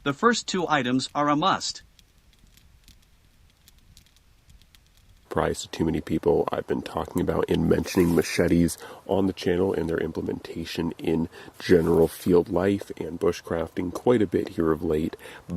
The first two items are a must. Surprise to too many people, I've been talking about and mentioning machetes on the channel and their implementation in general field life and bushcrafting quite a bit here of late,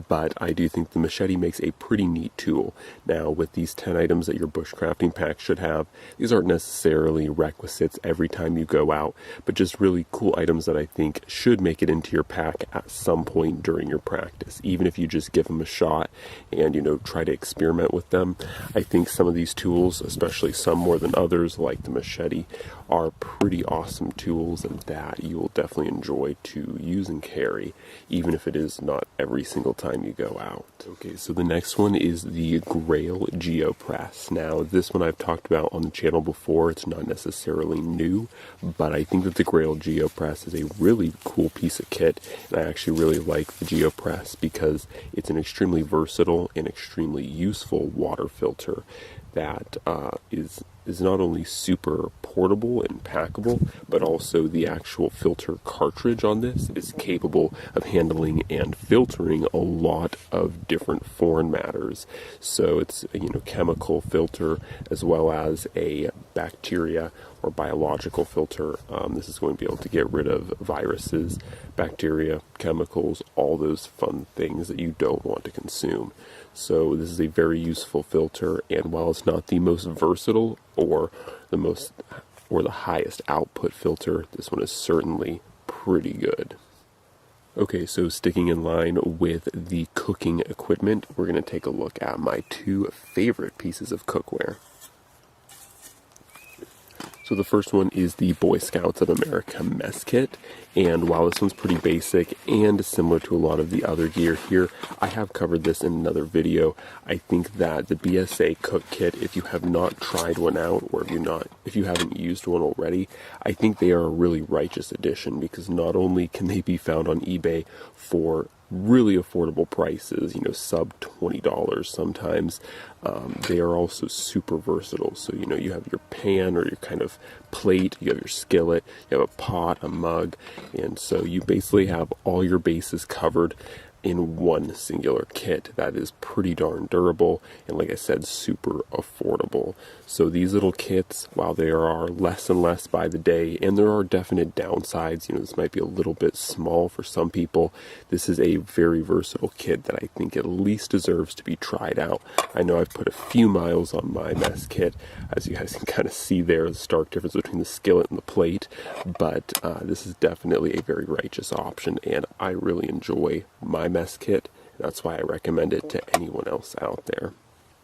but I do think the machete makes a pretty neat tool. Now, with these 10 items that your bushcrafting pack should have, these aren't necessarily requisites every time you go out, but just really cool items that I think should make it into your pack at some point during your practice. Even if you just give them a shot and, try to experiment with them, I think some of these tools, especially some more than others, like the machete, are pretty awesome tools and that you will definitely enjoy to use and carry, even if it is not every single time you go out. Okay, so the next one is the Grail GeoPress. Now, this one I've talked about on the channel before. It's not necessarily new, but I think that the Grail GeoPress is a really cool piece of kit, and I actually really like the GeoPress because it's an extremely versatile and extremely useful water filter that is not only super portable and packable, but also the actual filter cartridge on this is capable of handling and filtering a lot of different foreign matters. So it's a chemical filter as well as a bacteria or biological filter. This is going to be able to get rid of viruses, bacteria, chemicals, all those fun things that you don't want to consume. So this is a very useful filter, and while it's not the most versatile or the highest output filter, this one is certainly pretty good. Okay, so sticking in line with the cooking equipment, we're going to take a look at my two favorite pieces of cookware. So the first one is the Boy Scouts of America mess kit, and while this one's pretty basic and similar to a lot of the other gear here, I have covered this in another video. I think that the BSA cook kit, if you have not tried one out, or if you haven't used one already, I think they are a really righteous addition, because not only can they be found on eBay for really affordable prices, sub $20 sometimes, they are also super versatile. So you have your pan or your kind of plate, you have your skillet, you have a pot, a mug, and so you basically have all your bases covered in one singular kit that is pretty darn durable and, like I said, super affordable. So these little kits, while there are less and less by the day, and there are definite downsides, this might be a little bit small for some people, this is a very versatile kit that I think at least deserves to be tried out. I know I've put a few miles on my mess kit, as you guys can kind of see there, the stark difference between the skillet and the plate, but this is definitely a very righteous option, and I really enjoy my mess kit. That's why I recommend it to anyone else out there.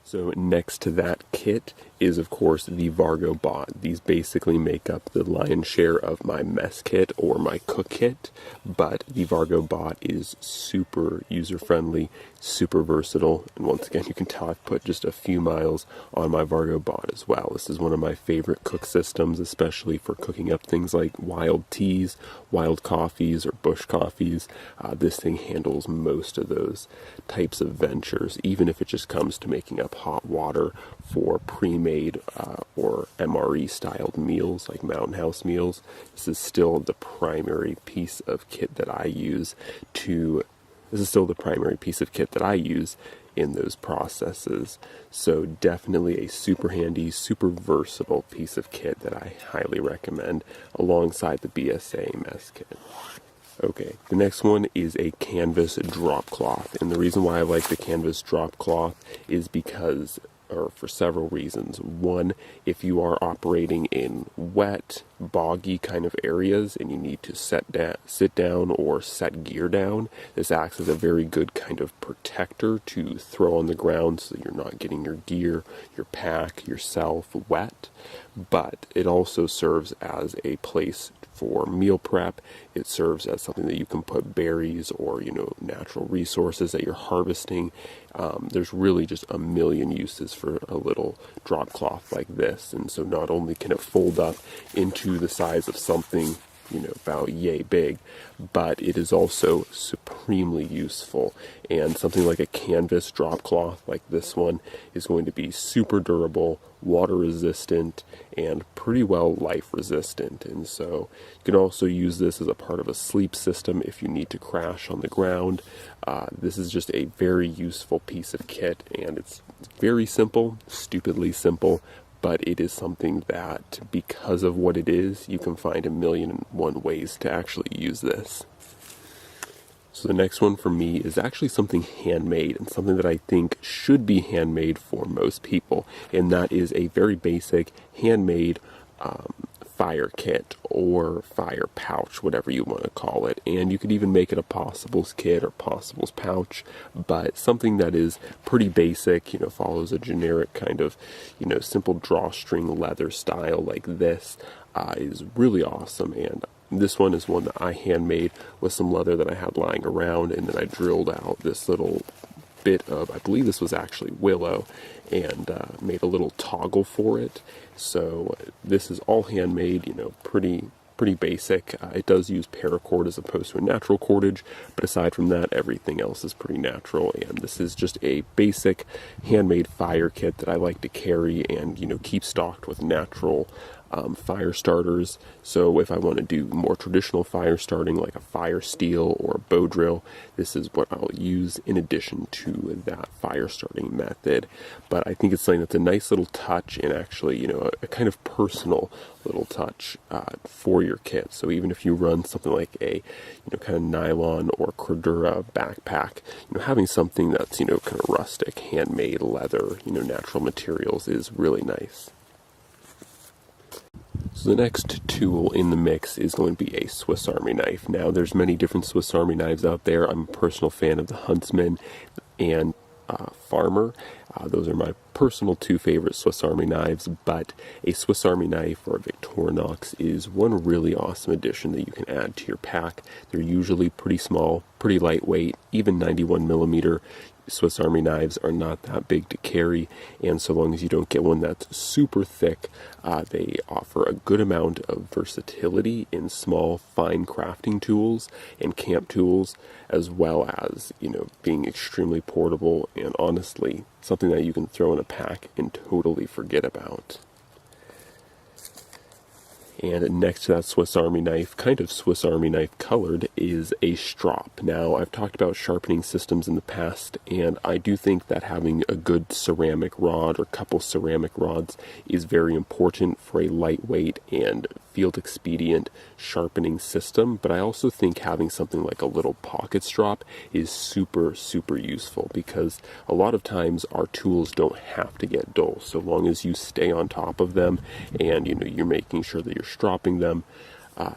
So next to that kit is, of course, the Vargo Bot. These basically make up the lion's share of my mess kit or my cook kit, but the Vargo Bot is super user-friendly, super versatile, and once again, you can tell I've put just a few miles on my Vargo Bot as well. This is one of my favorite cook systems, especially for cooking up things like wild teas, wild coffees, or bush coffees. This thing handles most of those types of ventures, even if it just comes to making up hot water for pre-made or MRE styled meals like Mountain House meals. This is still the primary piece of kit that I use in those processes. So definitely a super handy, super versatile piece of kit that I highly recommend alongside the BSA mess kit. Okay, the next one is a canvas drop cloth, and the reason why I like the canvas drop cloth is because, or for several reasons. One, if you are operating in wet, boggy kind of areas and you need to sit down or set gear down, this acts as a very good kind of protector to throw on the ground so that you're not getting your gear, your pack, yourself wet. But it also serves as a place for meal prep. It serves as something that you can put berries or natural resources that you're harvesting. There's really just a million uses for a little drop cloth like this, and so not only can it fold up into the size of something about yay big, but it is also supremely useful. And something like a canvas drop cloth like this one is going to be super durable, water resistant, and pretty well life resistant. And so you can also use this as a part of a sleep system if you need to crash on the ground. This is just a very useful piece of kit, and it's very simple, stupidly simple, but it is something that, because of what it is, you can find 1,000,001 ways to actually use this. So the next one for me is actually something handmade, and something that I think should be handmade for most people, and that is a very basic handmade fire kit or fire pouch, whatever you want to call it. And you could even make it a possibles kit or possibles pouch, but something that is pretty basic, follows a generic kind of, simple drawstring leather style like this, is really awesome. And this one is one that I handmade with some leather that I had lying around, and then I drilled out this little bit of, I believe this was actually willow, and made a little toggle for it. So this is all handmade, pretty basic. It does use paracord as opposed to a natural cordage, but aside from that, everything else is pretty natural. And this is just a basic handmade fire kit that I like to carry and keep stocked with natural fire starters. So if I want to do more traditional fire starting, like a fire steel or a bow drill, this is what I'll use in addition to that fire starting method. But I think it's something that's a nice little touch, and actually, a kind of personal little touch for your kit. So even if you run something like a, kind of nylon or Cordura backpack, having something that's, kind of rustic, handmade leather, natural materials is really nice. So the next tool in the mix is going to be a Swiss Army knife. Now, there's many different Swiss Army knives out there. I'm a personal fan of the Huntsman and Farmer. Those are my personal two favorite Swiss Army knives, but a Swiss Army knife or a Victorinox is one really awesome addition that you can add to your pack. They're usually pretty small, pretty lightweight. Even 91mm Swiss Army knives are not that big to carry, and so long as you don't get one that's super thick, they offer a good amount of versatility in small, fine crafting tools and camp tools, as well as, being extremely portable and honestly something that you can throw in a pack and totally forget about. And next to that Swiss Army knife, kind of Swiss Army knife colored, is a strop. Now, I've talked about sharpening systems in the past, and I do think that having a good ceramic rod or couple ceramic rods is very important for a lightweight and field expedient sharpening system. But I also think having something like a little pocket strop is super, super useful, because a lot of times our tools don't have to get dull, so long as you stay on top of them and you're making sure that you're stropping them.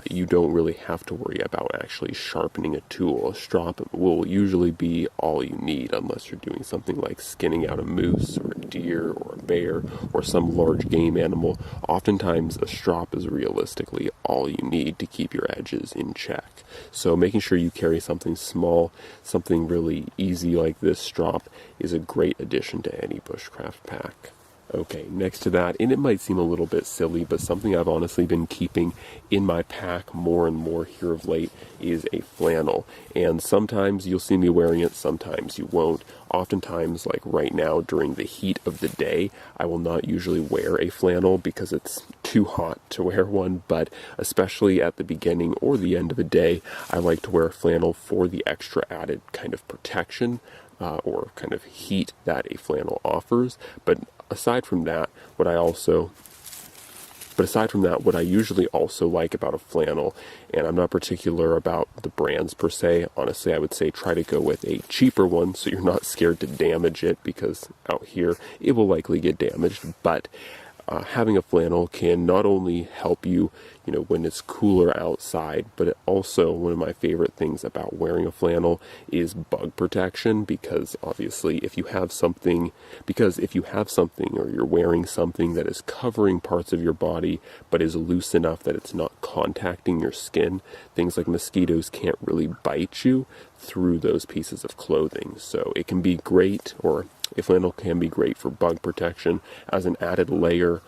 You don't really have to worry about actually sharpening a tool. A strop will usually be all you need, unless you're doing something like skinning out a moose or a deer or a bear or some large game animal. Oftentimes a strop is realistically all you need to keep your edges in check. So making sure you carry something small, something really easy like this strop, is a great addition to any bushcraft pack. Okay, next to that, and it might seem a little bit silly, but something I've honestly been keeping in my pack more and more here of late is a flannel. And sometimes you'll see me wearing it, sometimes you won't. Oftentimes, like right now during the heat of the day, I will not usually wear a flannel because it's too hot to wear one, but especially at the beginning or the end of a day, I like to wear a flannel for the extra added kind of protection or kind of heat that a flannel offers. But aside from that, what I usually also like about a flannel, and I'm not particular about the brands per se, honestly, I would say try to go with a cheaper one so you're not scared to damage it, because out here it will likely get damaged. But having a flannel can not only help you, when it's cooler outside, but it also, one of my favorite things about wearing a flannel is bug protection, because obviously if you have something or you're wearing something that is covering parts of your body but is loose enough that it's not contacting your skin, things like mosquitoes can't really bite you through those pieces of clothing. So it can be great, or a flannel can be great for bug protection as an added layer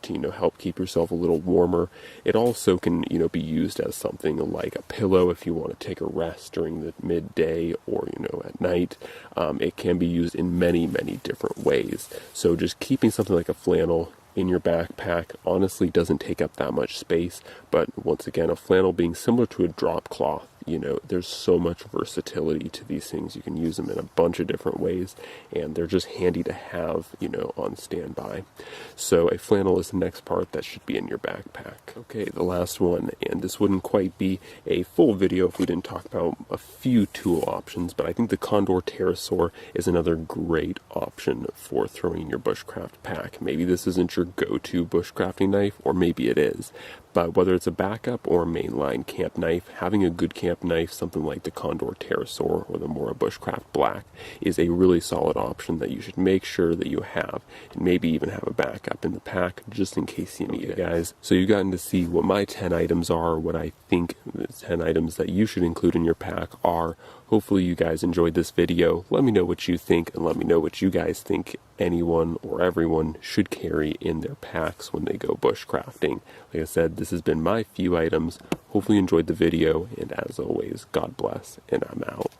to help keep yourself a little warmer. It It also can, be used as something like a pillow if you want to take a rest during the midday or, at night. It can be used in many, many different ways. So just keeping something like a flannel in your backpack honestly doesn't take up that much space. But once again, a flannel being similar to a drop cloth, there's so much versatility to these things. You can use them in a bunch of different ways, and they're just handy to have, on standby. So a flannel is the next part that should be in your backpack. Okay, the last one, and this wouldn't quite be a full video if we didn't talk about a few tool options, but I think the Condor pterosaur is another great option for throwing in your bushcraft pack. Maybe this isn't your go-to bushcrafting knife, or maybe it is. But whether it's a backup or mainline camp knife, having a good camp knife, something like the Condor pterosaur or the Mora Bushcraft Black, is a really solid option that you should make sure that you have, and maybe even have a backup in the pack just in case you need it, guys. So you've gotten to see what my 10 items are, what I think the 10 items that you should include in your pack are. Hopefully you guys enjoyed this video. Let me know what you think, and let me know what you guys think anyone or everyone should carry in their packs when they go bushcrafting. Like I said, this has been my few items. Hopefully you enjoyed the video, and as always, God bless, and I'm out.